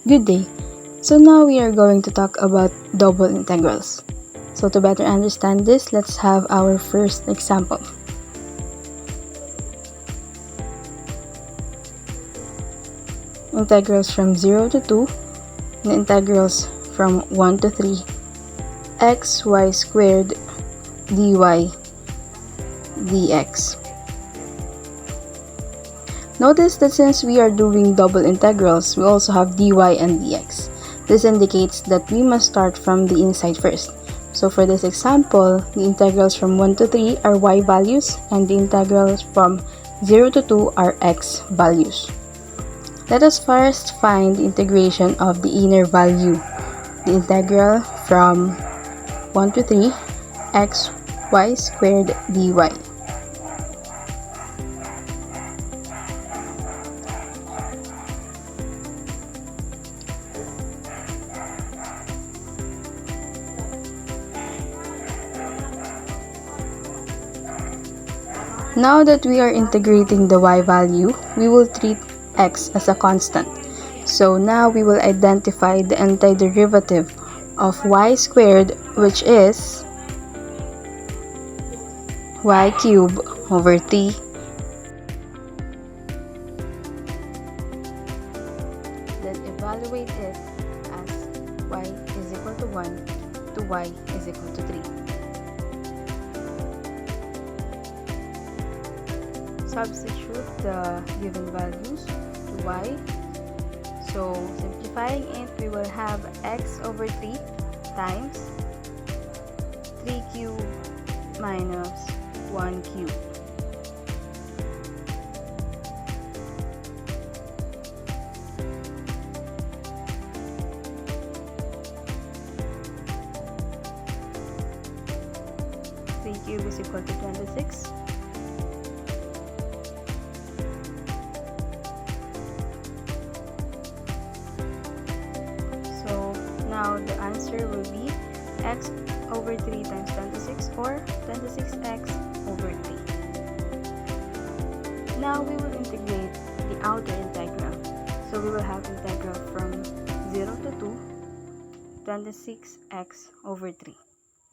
Good day. So now we are going to talk about double integrals. So to better understand this, let's have our first example. Integrals from 0 to 2 and integrals from 1 to 3 x y squared dy dx. Notice that since we are doing double integrals, we also have dy and dx. This indicates that we must start from the inside first. So for this example, the integrals from 1 to 3 are y values and the integrals from 0 to 2 are x values. Let us first find the integration of the inner value. The integral from 1 to 3 x y squared dy. Now that we are integrating the y value, we will treat x as a constant. So now we will identify the antiderivative of y squared, which is y cubed over 3. Then evaluate it as y is equal to 1 to y is equal to 3. Substitute the given values to y. So simplifying it, we will have x over 3 times 3 cubed minus 1 cubed. Cube is equal to 26. So now the answer will be x over 3 times 26 or 26x over 3. Now we will integrate the outer integral. So we will have integral from 0 to 2, 26x over 3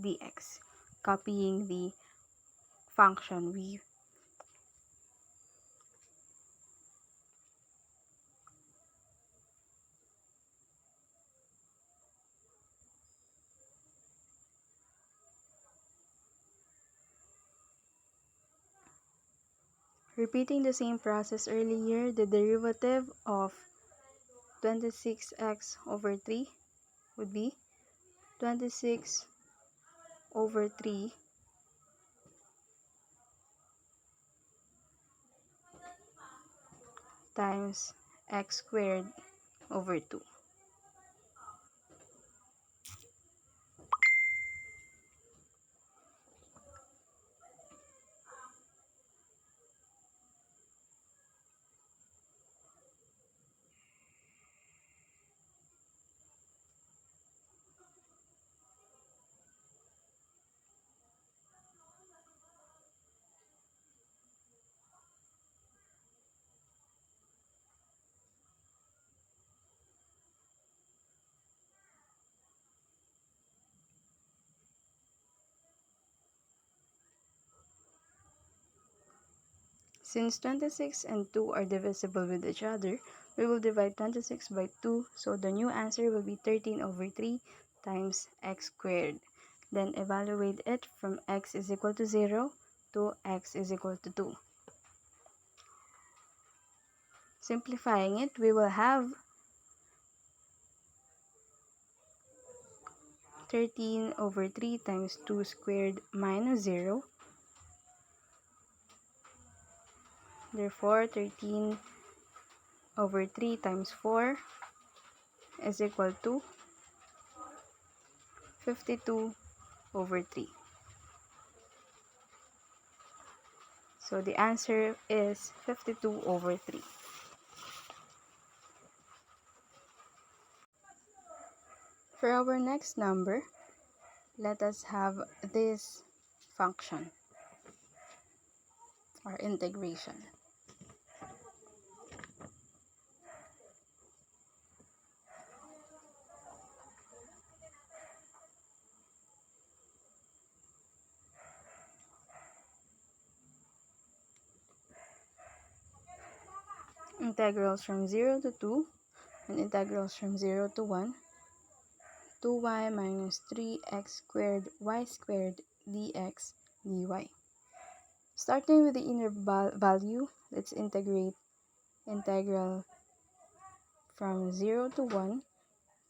dx. Copying the function we repeating the same process earlier. The derivative of 26x over 3 would be 26 over 3 times x squared over 2. Since 26 and 2 are divisible with each other, we will divide 26 by 2, so the new answer will be 13 over 3 times x squared. Then evaluate it from x is equal to 0 to x is equal to 2. Simplifying it, we will have 13 over 3 times 2 squared minus 0. Therefore, 13 over 3 times 4 is equal to 52 over 3. So the answer is 52 over 3. For our next number, let us have this function or integration. integrals from 0 to 2 and integrals from 0 to 1, 2y minus 3x squared y squared dx dy. Starting with the inner value, let's integrate integral from 0 to 1,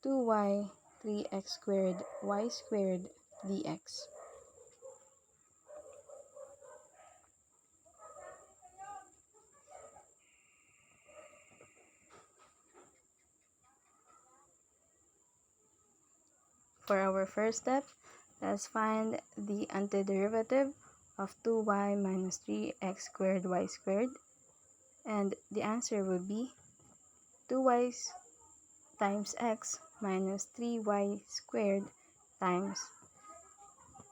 2y 3x squared y squared dx. For our first step, let's find the antiderivative of 2y minus 3x squared y squared, and the answer will be 2y times x minus 3y squared times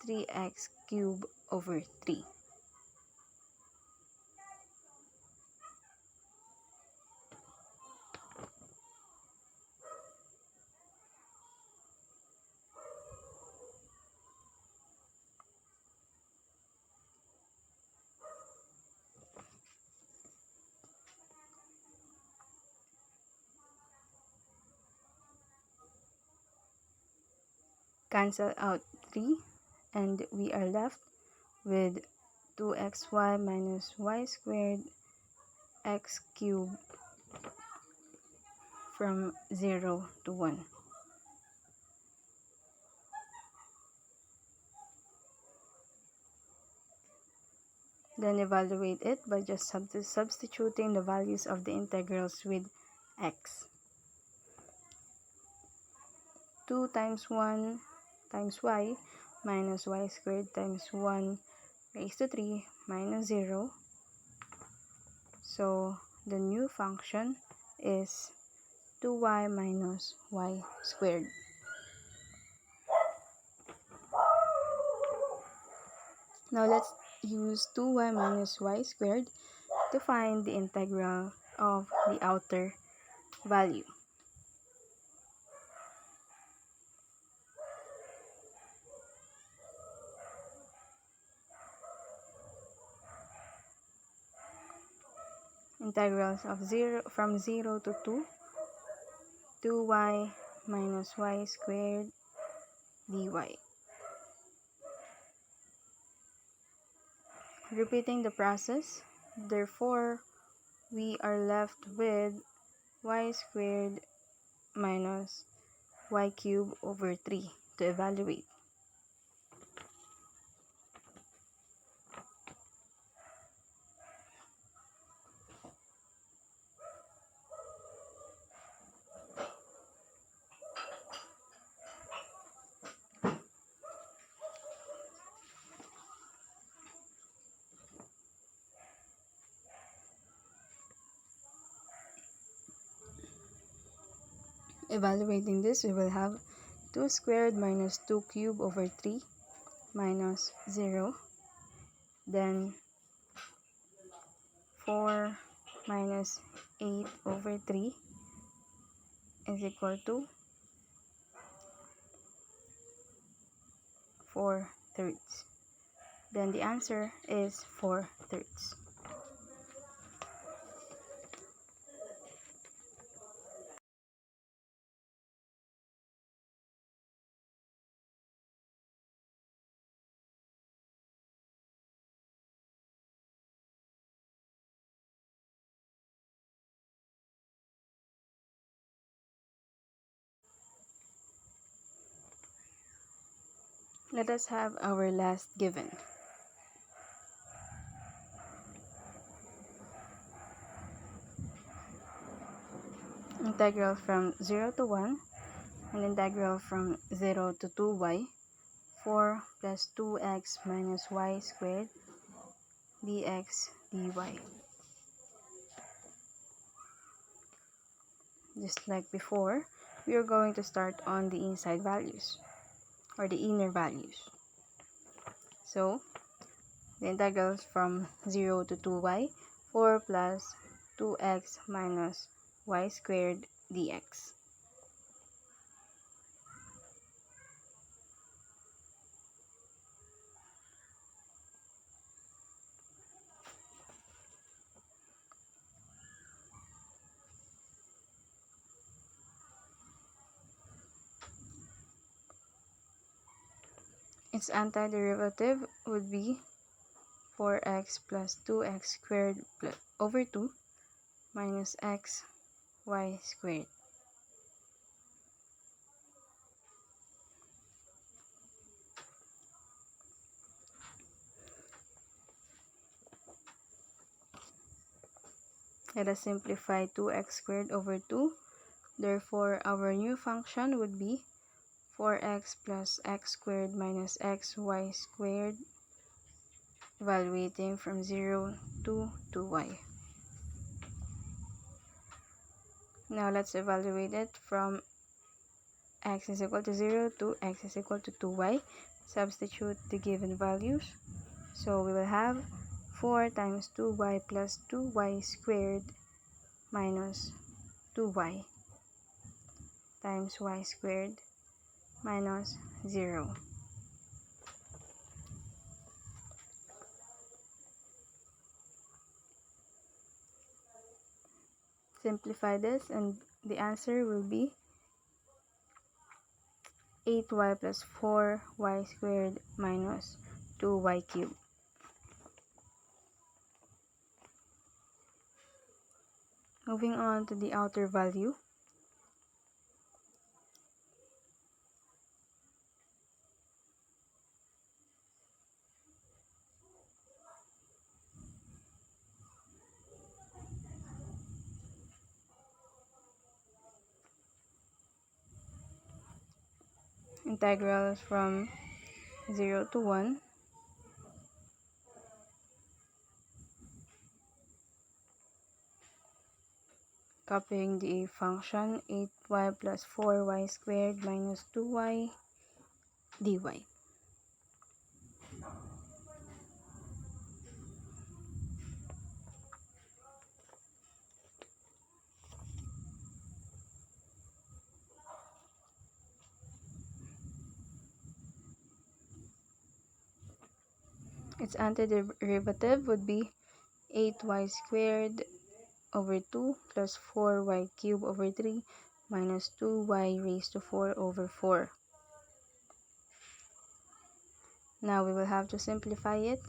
3x cubed over 3. Cancel out 3 and we are left with 2xy minus y squared x cubed from 0 to 1. Then evaluate it by just substituting the values of the integrals with x. 2 times 1 times y minus y squared times 1 raised to 3 minus 0. So the new function is 2y minus y squared. Now let's use 2y minus y squared to find the integral of the outer value. Integrals of from 0 to 2, 2y minus y squared dy. Repeating the process, therefore, we are left with y squared minus y cubed over 3 to evaluate. Evaluating this, we will have 2 squared minus 2 cubed over 3 minus 0. Then 4 minus 8 over 3 is equal to 4/3. Then the answer is 4/3. Let us have our last given. Integral from 0 to 1 and integral from 0 to 2y, 4 plus 2x minus y squared dx dy. Just like before, we are going to start on the inside values or the inner values. So, the integrals from 0 to 2y, 4 plus 2x minus y squared dx. its antiderivative would be 4x plus 2x squared over 2 minus x y squared. Let us simplify 2x squared over 2. Therefore, our new function would be 4x plus x squared minus xy squared, evaluating from 0 to 2y. Now let's evaluate it from x is equal to 0 to x is equal to 2y. Substitute the given values. So we will have 4 times 2y plus 2y squared minus 2y times y squared minus 0. Simplify this and the answer will be 8y plus 4y squared minus 2y cubed. Moving on to the outer value. Integrals from 0 to 1. Copying the function 8y plus 4y squared minus 2y dy. Its antiderivative would be 8y squared over 2 plus 4y cubed over 3 minus 2y raised to 4 over 4. Now we will have to simplify it.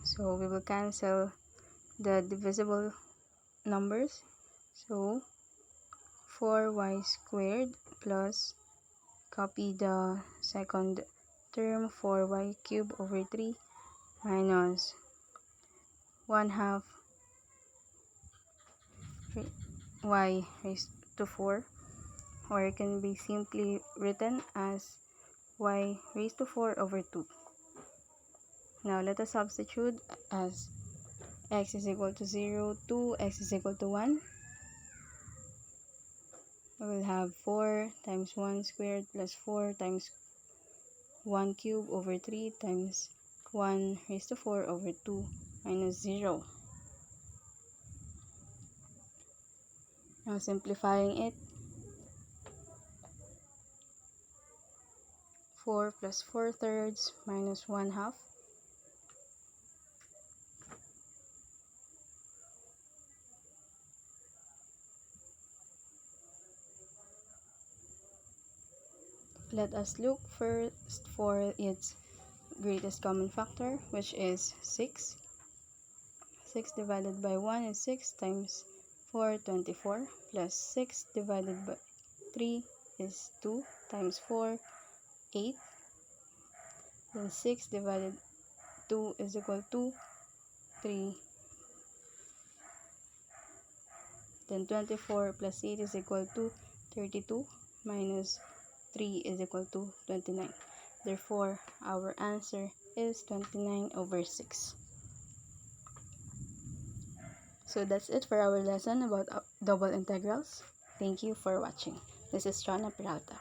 So we will cancel the divisible numbers. So 4y squared plus, copy the second term, 4y cubed over 3 minus 1/2 y raised to 4, or it can be simply written as y raised to 4 over 2. Now let us substitute as x is equal to 0 to x is equal to 1. We will have 4 times 1 squared plus 4 times 1 cubed over 3 times 1 raised to 4 over 2 minus 0. Now simplifying it, 4 plus 4/3 minus 1/2. Let us look first for its greatest common factor, which is 6. 6 divided by 1 is 6 times 4, 24, plus 6 divided by 3 is 2 times 4, 8. Then 6 divided 2 is equal to 3. Then 24 plus 8 is equal to 32 minus 3 is equal to 29. Therefore, our answer is 29 over 6. So that's it for our lesson about double integrals. Thank you for watching. This is Shana Peralta.